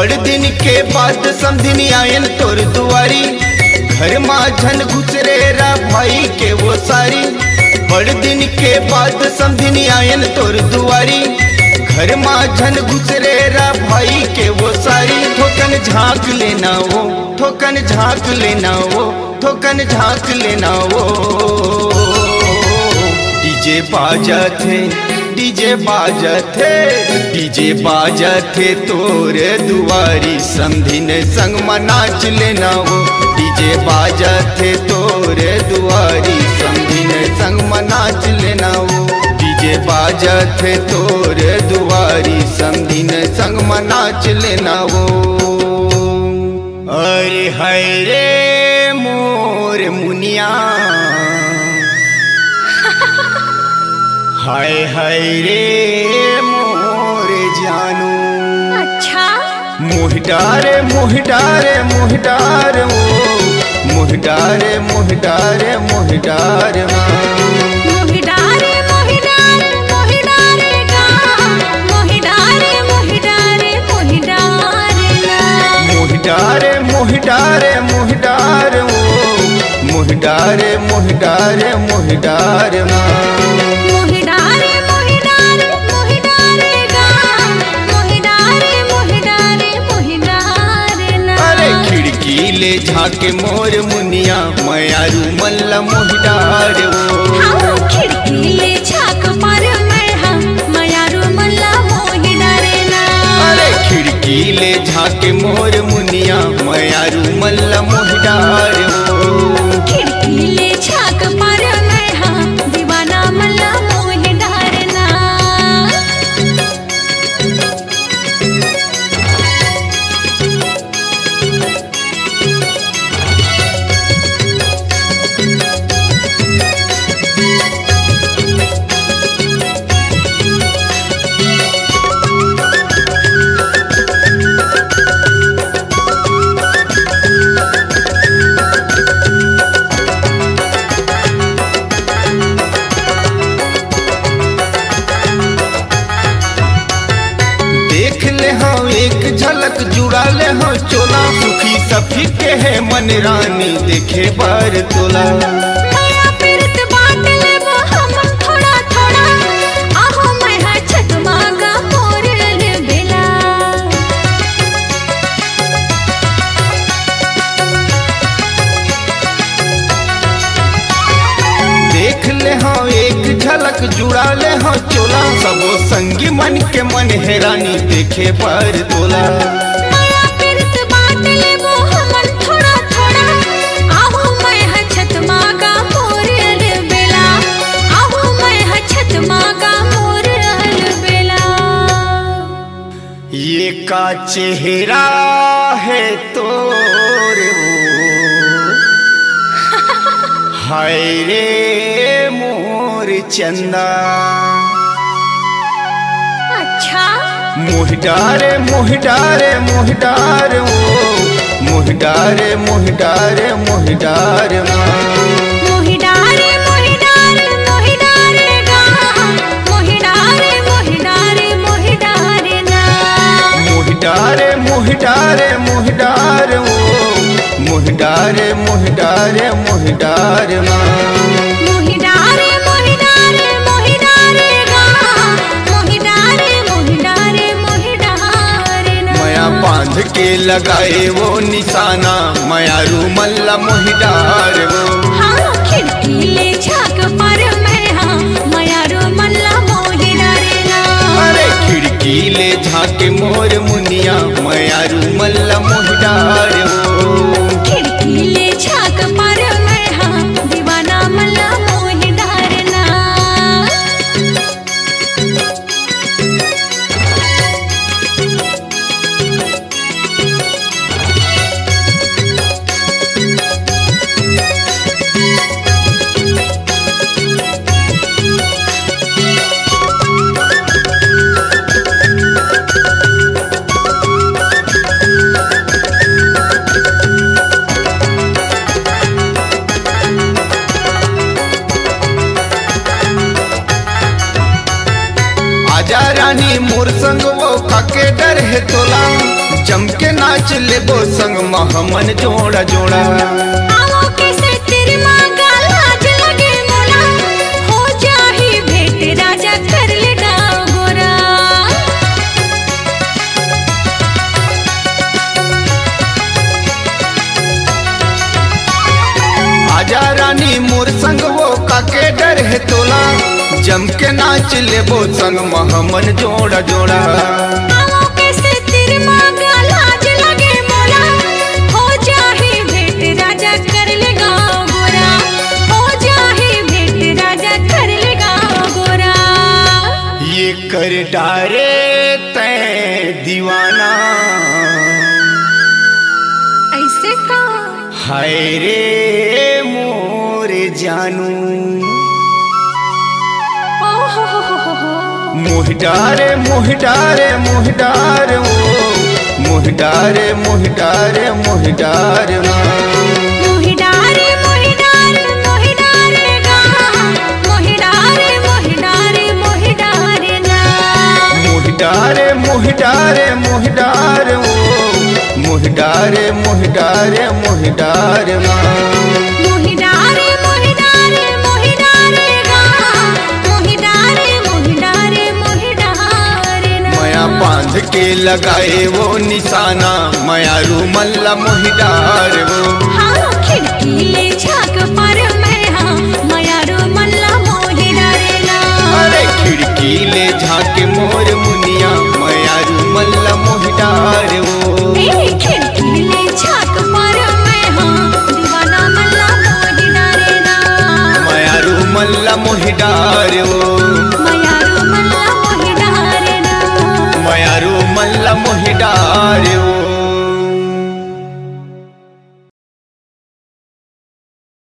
बड़ दिन के बाद समझनी आयन तोर दुआरी, घर माझन घुसरे रा भाई के वो सारी। बड़ दिन के बाद समझनी आयन तोर दुआरी, घर माझन घुसरे रा भाई के वो सारी। ठोकन झाँक लेना वो, ठोकन झाँक लेना वो, ठोकन झाँक लेना वो। डीजे बाजत है, डीजे बाजत है, डीजे बाजत है तोर दुआरी, समधिन संग में नाच लेना वो। डीजे बाजत है तोर दुआरी, समधिन संग में नाच लेना वो। डीजे बाजत है तोर दुआरी, समधिन संग में नाच लेना वो। अरे हाय रे मोर मुनिया, हाय हाय रे मोर जानू। अच्छा मोहडारे मोहडारे मोहडार वो, मोहडारे मोहडारे मोहडार मोहिडारे मोहिडारे मोहिडारे गा, मोहिडारे मोहिडारे मोहिडारे ना। मोहडारे मोहडारे मोहडार वो, मोहडारे मोहडारे मोहडार मोहिडारे मोहिडारे मोहिडारे गा, मोहिडारे मोहिडारे मोहिडारे ना। अरे खिड़की ले झाके मोर मुनिया, मयारू मल्ला मोहडार वो। हाँ खिड़की ले झाँक पर मैं हाँ, मयारू मल्ला मोहिडारे ना। अरे खिड़की ले झाके मोर मुनिया, मयारू मल्ला मोहडार वो। खिड़की ले झाँक पर मैं हाँ, दीवाना मल्ला मोहिडारे ना। देख ले हाँ एक झलक जुड़ा ले हाँ चोला, सुखी सफी के है मन रानी देखे बार तोला। माया पीरत बांट लेबो हम थोड़ा थोड़ा, आहो मैं हाँ छत मांगा मोर ले बेला। देख ले हाँ एक झलक जुड़ा ले हाँ चोला, सबो संगी मन के मन है रानी देखे बार तोला। माया पीरत बांट लेबो हम थोड़ा थोड़ा, आहो मैं हाँ छत मांगा मोर ले बेला। आहो मैं हाँ छत मांगा मोर ले बेला। ये का चेहरा है तोर वो, हाय रे मोर चंदा। अच्छा मोहडारे मोहडारे मोहडार वो, मोहडारे मोहडारे मोहडार मोहिडारे मोहिडारे मोहिडारे गा, मोहिडारे मोहिडारे मोहिडारे ना। मोहडारे मोहडारे मोहडार वो, मोहडारे मोहडारे मोहडार मोहिडारे मोहिडारे मोहिडारे गा, मोहिडारे मोहिडारे मोहिडारे ना। मया बांध के लगाए वो निशाना, मयारू मल्ला मोहडार वो। हाँ खिड़की ले झाँक पर मैं हाँ, मयारू मल्ला मोहिडारे ना। अरे खिड़की ले झाके मोर मुनिया, मयारू मल्ला मोहडार वो। खिड़की ले झाँक पर मैं हाँ, दीवाना मल्ला मोहिडारे ना। आजा रानी मोर संग वो काके डर है तोला, जम के नाच ले वो संग महमन जोड़ा जोड़ा। आओ कैसे तेरी माँ का लाज लगे मोला, हो जाही भेंट राजा कर लेगा गोरा। आजा रानी मोर संग वो काके डर है तोला, जम के नाच ले वो संग महमन जोड़ा जोड़ा। आओ कैसे तेरी माँ का लाज लगे मोला, हो जाही भेंट राजा कर लेगा गोरा, हो जाही भेंट राजा कर लेगा गोरा। ये कर डारे तै दीवाना, ऐसे का हाय रे मोरे जानू। मोहिडारे मोहिडारे मोहिडारे ओ मोहिडारे मोहिडारे मोहिडारे मोहिडारे मोहिडारे मोहिडारे गा, मोहिडारे मोहिडारे मोहिडारे ना। मोहिडारे मोहिडारे मोहिडारे ओ मोहिडारे मोहिडारे मोहिडारे मोहिडारे मोहिडारे मोहिडारे गा, मोहिडारे मोहिडारे मोहिडारे ना। मया बांध के लगाए वो निशाना, मया रूमल्ला मोहिडार वो। हाँ खिड़की ले झाँक पर मैं हाँ, मया रूमल्ला मोहिडारे ना। अरे खिड़की ले झाँके मोर मुनिया, मया रूमल्ला मोहिडार वो। खिड़की ले झाँक पर मैं हाँ, दीवाना मल्ला मोहिडारे ना। मया रूमल्ला मोहिडार वो। मया रूमल्ला मोहिडारे ना। मया रूमल्ला मोहिडार वो।